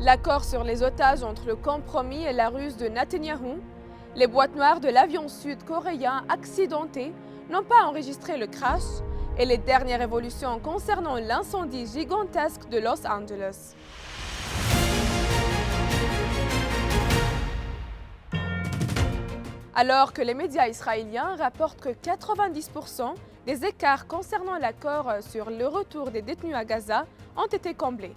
L'accord sur les otages entre le compromis et la ruse de Netanyahou, les boîtes noires de l'avion sud-coréen accidenté n'ont pas enregistré le crash et les dernières évolutions concernant l'incendie gigantesque de Los Angeles. Alors que les médias israéliens rapportent que 90% des écarts concernant l'accord sur le retour des détenus à Gaza ont été comblés.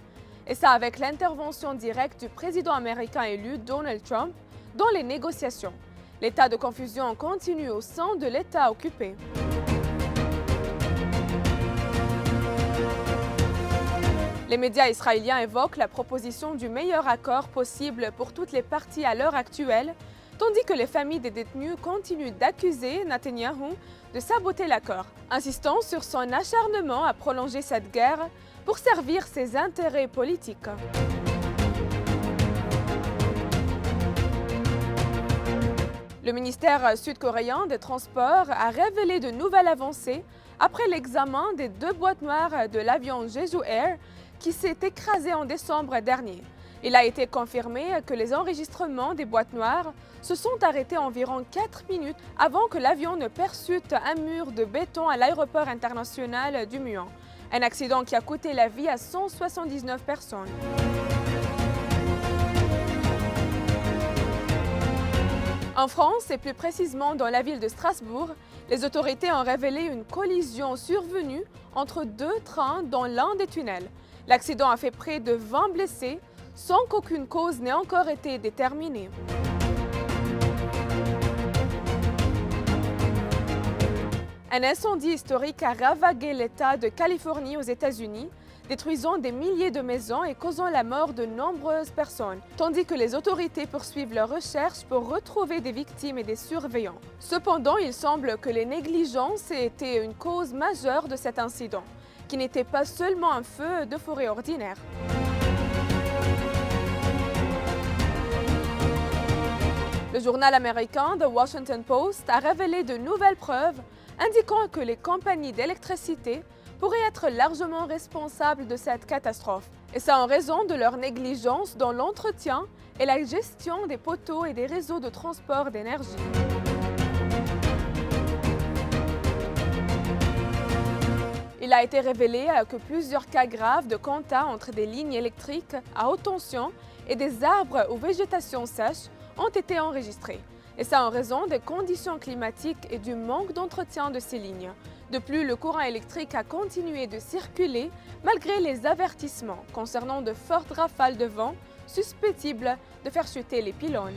Et ça avec l'intervention directe du président américain élu Donald Trump dans les négociations. L'état de confusion continue au sein de l'État occupé. Les médias israéliens évoquent la proposition du meilleur accord possible pour toutes les parties à l'heure actuelle, tandis que les familles des détenus continuent d'accuser Netanyahou de saboter l'accord, insistant sur son acharnement à prolonger cette guerre pour servir ses intérêts politiques. Le ministère sud-coréen des Transports a révélé de nouvelles avancées après l'examen des 2 boîtes noires de l'avion Jeju Air qui s'est écrasé en décembre dernier. Il a été confirmé que les enregistrements des boîtes noires se sont arrêtés environ 4 minutes avant que l'avion ne percute un mur de béton à l'aéroport international du Muan. Un accident qui a coûté la vie à 179 personnes. En France, et plus précisément dans la ville de Strasbourg, les autorités ont révélé une collision survenue entre 2 trains dans l'un des tunnels. L'accident a fait près de 20 blessés, sans qu'aucune cause n'ait encore été déterminée. Un incendie historique a ravagé l'État de Californie aux États-Unis, détruisant des milliers de maisons et causant la mort de nombreuses personnes, tandis que les autorités poursuivent leurs recherches pour retrouver des victimes et des surveillants. Cependant, il semble que les négligences aient été une cause majeure de cet incident, qui n'était pas seulement un feu de forêt ordinaire. Le journal américain The Washington Post a révélé de nouvelles preuves indiquant que les compagnies d'électricité pourraient être largement responsables de cette catastrophe. Et ça en raison de leur négligence dans l'entretien et la gestion des poteaux et des réseaux de transport d'énergie. Il a été révélé que plusieurs cas graves de contact entre des lignes électriques à haute tension et des arbres ou végétation sèche ont été enregistrés. Et ça en raison des conditions climatiques et du manque d'entretien de ces lignes. De plus, le courant électrique a continué de circuler malgré les avertissements concernant de fortes rafales de vent susceptibles de faire chuter les pylônes.